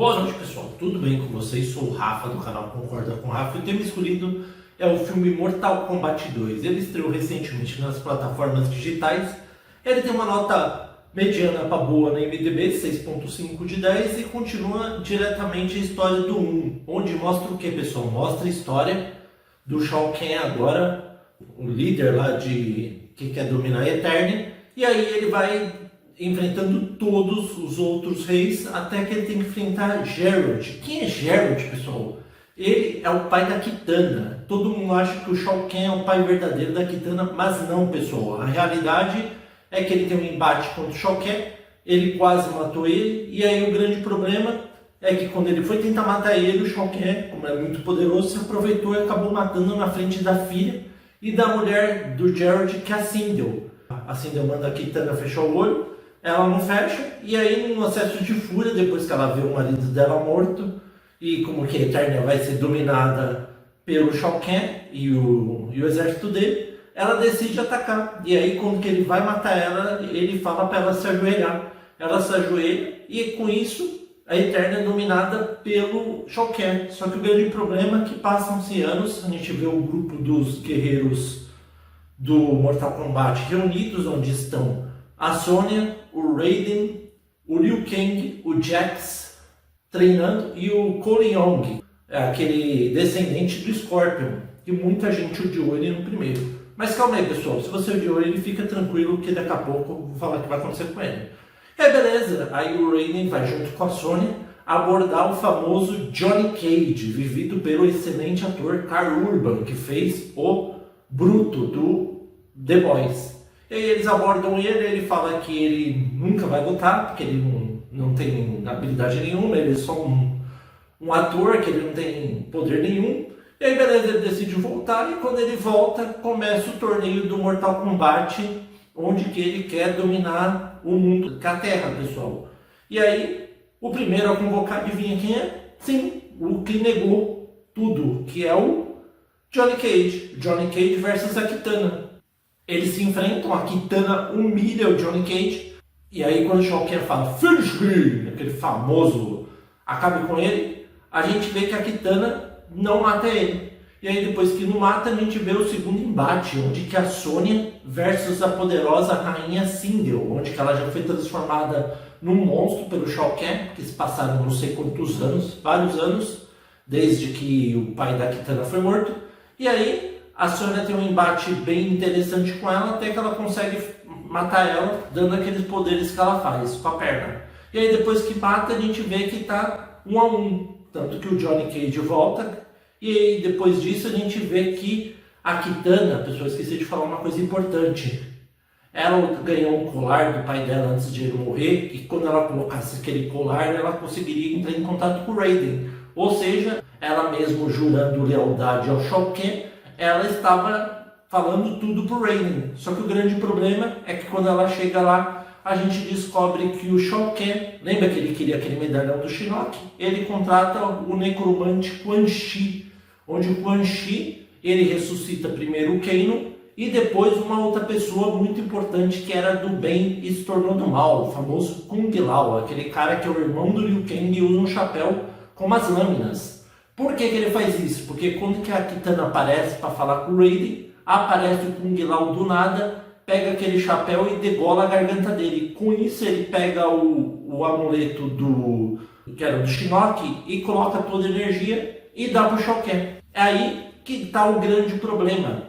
Boa noite, pessoal. Tudo bem com vocês? Sou o Rafa do canal Concorda com o Rafa e o tema escolhido é o filme Mortal Kombat 2. Ele estreou recentemente nas plataformas digitais. Ele tem uma nota mediana para boa na IMDb, 6.5 de 10, e continua diretamente a história do 1, onde mostra o que, pessoal? Mostra a história do Shao Kahn agora, o líder lá que quer dominar a Eternia, e aí ele vai enfrentando todos os outros reis, até que ele tem que enfrentar Geralt. Quem é Geralt, pessoal? Ele é o pai da Kitana. Todo mundo acha que o Shao Kahn é o pai verdadeiro da Kitana, mas não, pessoal. A realidade é que ele tem um embate contra o Shao Kahn, ele quase matou ele, e aí o grande problema é que quando ele foi tentar matar ele, o Shao Kahn, como é muito poderoso, se aproveitou e acabou matando na frente da filha e da mulher do Geralt, que é a Sindel. A Sindel manda a Kitana fechar o olho, ela não fecha, e aí num acesso de fúria, depois que ela vê o marido dela morto, e como que a Eternia vai ser dominada pelo Shao Kahn e o exército dele, ela decide atacar. E aí quando que ele vai matar ela, ele fala para ela se ajoelhar. Ela se ajoelha, e com isso a Eternia é dominada pelo Shao Kahn. Só que o grande problema é que passam-se anos, a gente vê o grupo dos guerreiros do Mortal Kombat reunidos, onde estão a Sonya, o Raiden, o Liu Kang, o Jax treinando e o Cole Young, aquele descendente do Scorpion, que muita gente odiou ele no primeiro. Mas calma aí, pessoal, se você odiou ele, fica tranquilo que daqui a pouco eu vou falar o que vai acontecer com ele. E aí beleza, aí o Raiden vai junto com a Sonya abordar o famoso Johnny Cage, vivido pelo excelente ator Karl Urban, que fez o Bruto do The Boys. E aí eles abordam ele fala que ele nunca vai lutar, porque ele não tem habilidade nenhuma, ele é só um ator, que ele não tem poder nenhum. E aí beleza, ele decide voltar, e quando ele volta, começa o torneio do Mortal Kombat, onde que ele quer dominar o mundo, com a Terra, pessoal. E aí, o primeiro a convocar, adivinha quem é? Sim, o que negou tudo, que é o Johnny Cage. Johnny Cage versus a Kitana. Eles se enfrentam, a Kitana humilha o Johnny Cage, e aí quando o Shao Kahn fala "Finish him", aquele famoso "acabe com ele", a gente vê que a Kitana não mata ele. E aí depois que não mata, a gente vê o segundo embate, onde que a Sonya versus a poderosa rainha Sindel, onde que ela já foi transformada num monstro pelo Shao Kahn, que se passaram não sei quantos anos, vários anos, desde que o pai da Kitana foi morto. E aí a Sonya tem um embate bem interessante com ela, até que ela consegue matar ela, dando aqueles poderes que ela faz com a perna. E aí depois que mata, a gente vê que tá 1 a 1. Tanto que o Johnny Cage volta, e aí depois disso a gente vê que a Kitana, pessoal, esqueci de falar uma coisa importante. Ela ganhou um colar do pai dela antes de ele morrer, e quando ela colocasse aquele colar, ela conseguiria entrar em contato com o Raiden. Ou seja, ela mesmo jurando lealdade ao Shao Kahn, ela estava falando tudo pro Raiden. Só que o grande problema é que quando ela chega lá, a gente descobre que o Shao Kahn, lembra que ele queria aquele medalhão do Shinnok? Ele contrata o necromante Quan Chi, onde o Quan Chi, ele ressuscita primeiro o Kano e depois uma outra pessoa muito importante que era do bem e se tornou do mal, o famoso Kung Lao, aquele cara que é o irmão do Liu Kang e usa um chapéu com umas lâminas. Por que ele faz isso? Porque quando que a Kitana aparece para falar com o Raiden, aparece o Kung Lao do nada, pega aquele chapéu e degola a garganta dele. Com isso ele pega o amuleto que era do Shinnok e coloca toda a energia e dá pro Shao Kahn. É aí que está o grande problema.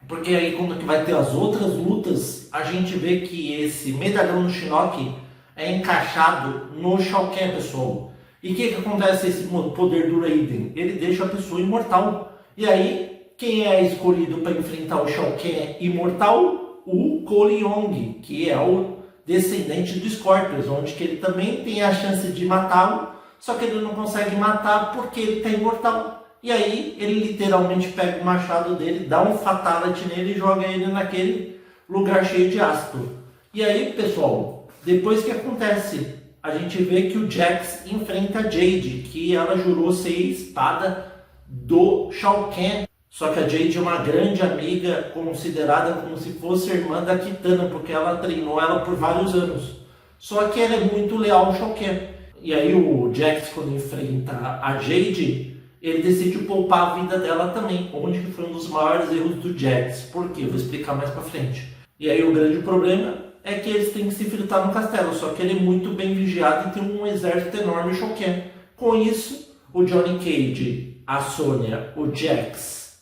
Porque aí quando que vai ter as outras lutas, a gente vê que esse medalhão do Shinnok é encaixado no Shao Kahn, pessoal. E o que acontece esse poder do Raiden? Ele deixa a pessoa imortal. E aí, quem é escolhido para enfrentar o Shao Kahn imortal? O Cole Young, que é o descendente do Scorpion, onde que ele também tem a chance de matá-lo, só que ele não consegue matar porque ele está imortal. E aí, ele literalmente pega o machado dele, dá um fatality nele e joga ele naquele lugar cheio de ácido. E aí, pessoal, depois que acontece, a gente vê que o Jax enfrenta a Jade, que ela jurou ser espada do Shao Kahn. Só que a Jade é uma grande amiga, considerada como se fosse irmã da Kitana, porque ela treinou ela por vários anos. Só que ela é muito leal ao Shao Kahn. E aí o Jax, quando enfrenta a Jade, ele decide poupar a vida dela também, onde que foi um dos maiores erros do Jax. Por quê? Vou explicar mais pra frente. E aí o grande problema é que eles têm que se infiltrar no castelo, só que ele é muito bem vigiado e tem um exército enorme Shoken. Com isso, o Johnny Cage, a Sonya, o Jax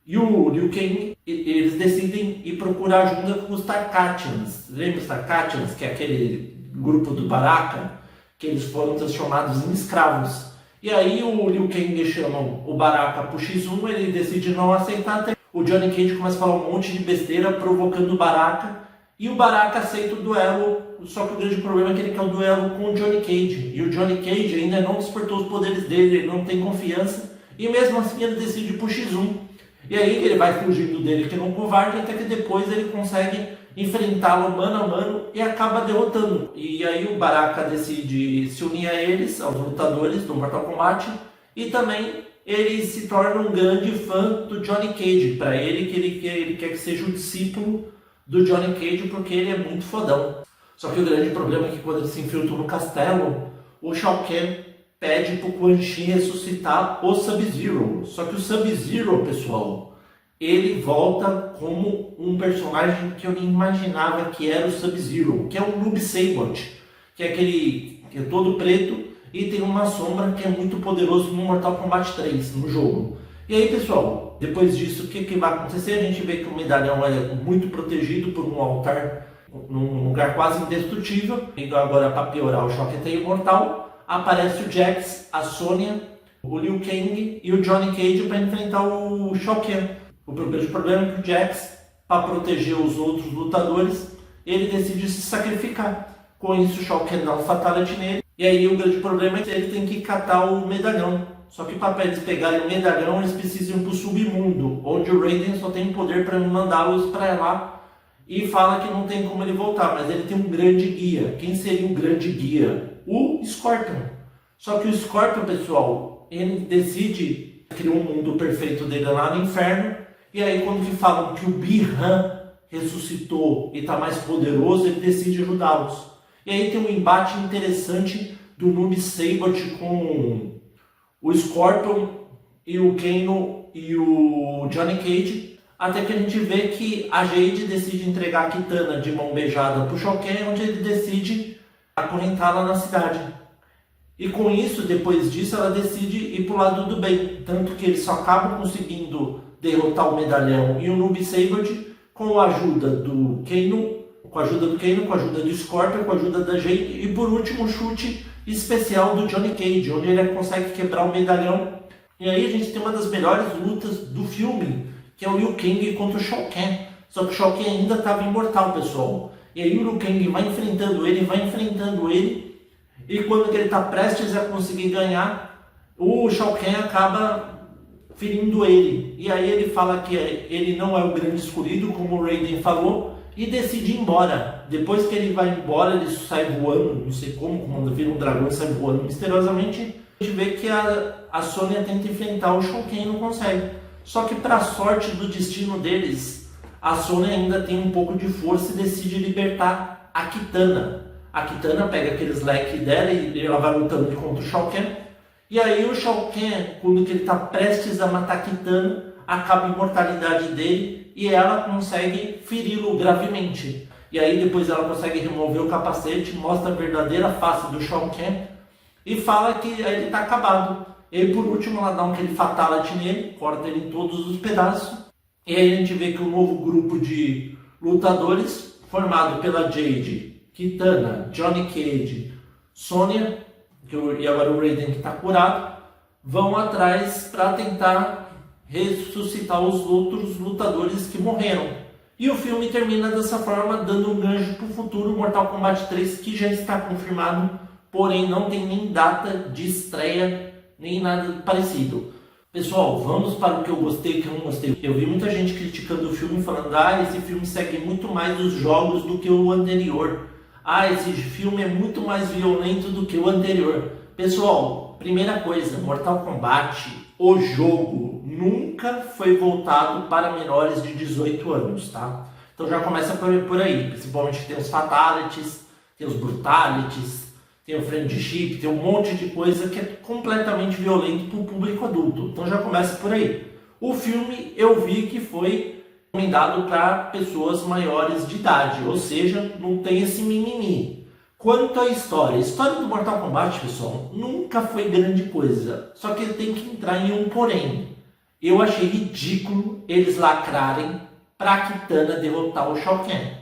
e o Liu Kang, eles decidem ir procurar ajuda com os Tarkatians. Lembra os Tarkatians, que é aquele grupo do Baraka, que eles foram transformados em escravos. E aí o Liu Kang chama o Baraka pro X1, ele decide não aceitar. O Johnny Cage começa a falar um monte de besteira, provocando o Baraka. E o Baraka aceita o duelo, só que o grande problema é que ele quer o duelo com o Johnny Cage. E o Johnny Cage ainda não despertou os poderes dele, ele não tem confiança. E mesmo assim ele decide ir pro X1. E aí ele vai fugindo dele, que é um covarde, até que depois ele consegue enfrentá-lo mano a mano e acaba derrotando. E aí o Baraka decide se unir a eles, aos lutadores do Mortal Kombat, e também ele se torna um grande fã do Johnny Cage. Para ele, que ele quer que seja o discípulo do Johnny Cage, porque ele é muito fodão. Só que o grande problema é que quando ele se infiltra no castelo, o Shao Kahn pede pro Quan Chi ressuscitar o Sub-Zero. Só que o Sub-Zero, pessoal, ele volta como um personagem que eu nem imaginava que era o Sub-Zero, que é o Noob Saibot, que é aquele que é todo preto e tem uma sombra que é muito poderoso no Mortal Kombat 3, no jogo. E aí, pessoal, depois disso, o que vai acontecer? A gente vê que o medalhão é muito protegido por um altar, num lugar quase indestrutível. E agora, para piorar, o Shao Kahn é imortal. Aparece o Jax, a Sonya, o Liu Kang e o Johnny Cage para enfrentar o Shao Kahn. O grande problema é que o Jax, para proteger os outros lutadores, ele decide se sacrificar. Com isso, o Shao Kahn dá um fatality nele. E aí o grande problema é que ele tem que catar o medalhão. Só que para eles pegarem o medalhão, eles precisam ir para o submundo, onde o Raiden só tem poder para mandá-los para lá. E fala que não tem como ele voltar, mas ele tem um grande guia. Quem seria o grande guia? O Scorpion. Só que o Scorpion, pessoal, ele decide criar um mundo perfeito dele lá no inferno. E aí quando que falam que o Bi-Han ressuscitou e está mais poderoso, ele decide ajudá-los. E aí tem um embate interessante do Noob Saibot com o Scorpion e o Kano e o Johnny Cage, até que a gente vê que a Jade decide entregar a Kitana de mão beijada pro Shao Kahn, onde ele decide acorrentá-la na cidade. E com isso, depois disso, ela decide ir pro lado do bem, tanto que eles só acabam conseguindo derrotar o medalhão e o Noob Saibot com a ajuda do Kano, com a ajuda do Scorpion, com a ajuda da Jade e por último o chute especial do Johnny Cage, onde ele consegue quebrar o medalhão. E aí a gente tem uma das melhores lutas do filme, que é o Liu Kang contra o Shao Kahn. Só que o Shao Kahn ainda estava imortal, pessoal. E aí o Liu Kang vai enfrentando ele, e quando ele está prestes a conseguir ganhar, o Shao Kahn acaba ferindo ele. E aí ele fala que ele não é o grande escolhido, como o Raiden falou, e decide ir embora. Depois que ele vai embora, ele sai voando, não sei como, quando vira um dragão e sai voando misteriosamente. A gente vê que a Sonya tenta enfrentar o Shao Kahn e não consegue. Só que para sorte do destino deles, a Sonya ainda tem um pouco de força e decide libertar a Kitana. A Kitana pega aqueles leques dela e ela vai lutando contra o Shao Kahn. E aí o Shao Kahn, quando ele está prestes a matar a Kitana, acaba a imortalidade dele e ela consegue feri-lo gravemente. E aí depois ela consegue remover o capacete, mostra a verdadeira face do Shao Kahn e fala que ele está acabado. E aí por último ela dá aquele fatality nele, corta ele em todos os pedaços. E aí a gente vê que um novo grupo de lutadores, formado pela Jade, Kitana, Johnny Cage, Sonya, e agora o Raiden que está curado, vão atrás para tentar ressuscitar os outros lutadores que morreram. E o filme termina dessa forma, dando um gancho para o futuro Mortal Kombat 3, que já está confirmado, porém não tem nem data de estreia, nem nada parecido. Pessoal, vamos para o que eu gostei e o que eu não gostei. Eu vi muita gente criticando o filme, falando: esse filme segue muito mais os jogos do que o anterior. Esse filme é muito mais violento do que o anterior. Pessoal, primeira coisa, Mortal Kombat, o jogo, nunca foi voltado para menores de 18 anos, tá? Então já começa por aí, principalmente tem os fatalities, tem os brutalities, tem o friendship, tem um monte de coisa que é completamente violento para o público adulto. Então já começa por aí. O filme eu vi que foi recomendado para pessoas maiores de idade, ou seja, não tem esse mimimi. Quanto à história, a história do Mortal Kombat, pessoal, nunca foi grande coisa. Só que ele tem que entrar em um porém. Eu achei ridículo eles lacrarem para a Kitana derrotar o Shao Kahn.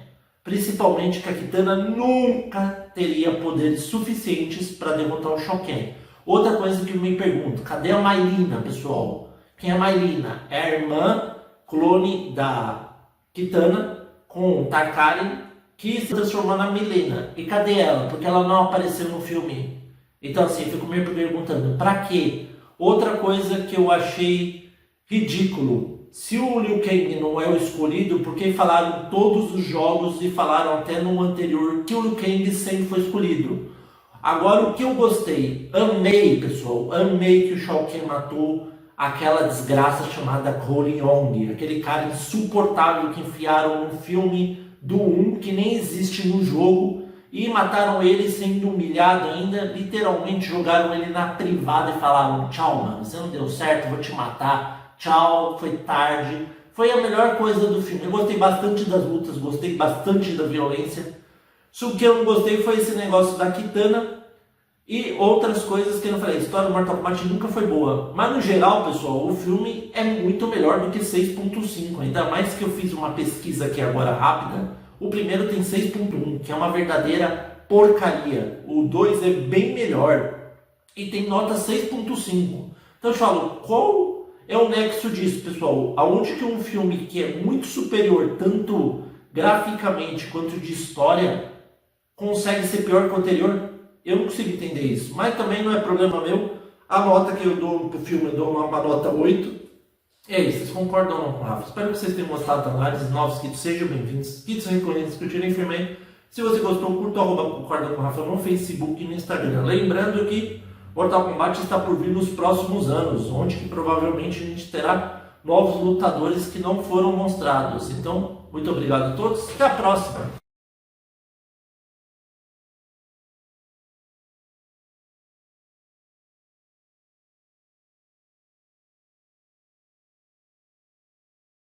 Principalmente que a Kitana nunca teria poderes suficientes para derrotar o Shao Kahn. Outra coisa que eu me pergunto, cadê a Maylina, pessoal? Quem é a Maylina? É a irmã clone da Kitana com o Tarkarian, que se transformou na Mileena. E cadê ela? Porque ela não apareceu no filme. Então assim, eu fico me perguntando, pra quê? Outra coisa que eu achei ridículo. Se o Liu Kang não é o escolhido, porque falaram todos os jogos e falaram até no anterior que o Liu Kang sempre foi escolhido. Agora o que eu gostei, amei pessoal, amei que o Shao Kahn matou aquela desgraça chamada Cole Young, aquele cara insuportável que enfiaram no filme do 1, que nem existe no jogo, e mataram ele sendo humilhado ainda, literalmente jogaram ele na privada e falaram: tchau mano, você não deu certo, vou te matar, tchau, foi tarde. Foi a melhor coisa do filme. Eu gostei bastante das lutas, gostei bastante da violência. Só que eu não gostei foi esse negócio da Kitana e outras coisas que eu não falei. A história do Mortal Kombat nunca foi boa. Mas no geral, pessoal, o filme é muito melhor do que 6.5. Ainda mais que eu fiz uma pesquisa aqui agora rápida. O primeiro tem 6.1, que é uma verdadeira porcaria. O 2 é bem melhor e tem nota 6.5. Então eu falo, qual é o nexo disso, pessoal? Aonde que um filme que é muito superior, tanto graficamente quanto de história, consegue ser pior que o anterior? Eu não consigo entender isso, mas também não é problema meu. A nota que eu dou pro filme, eu dou uma nota 8. E é isso, vocês concordam ou não com o Rafa? Espero que vocês tenham gostado da análise. Novos kits, sejam bem-vindos. Kits recorrentes, curtirem firme. Se você gostou, curta o @concorda com o Rafa no Facebook e no Instagram. Lembrando que Mortal Kombat está por vir nos próximos anos, onde que provavelmente a gente terá novos lutadores que não foram mostrados. Então, muito obrigado a todos. Até a próxima!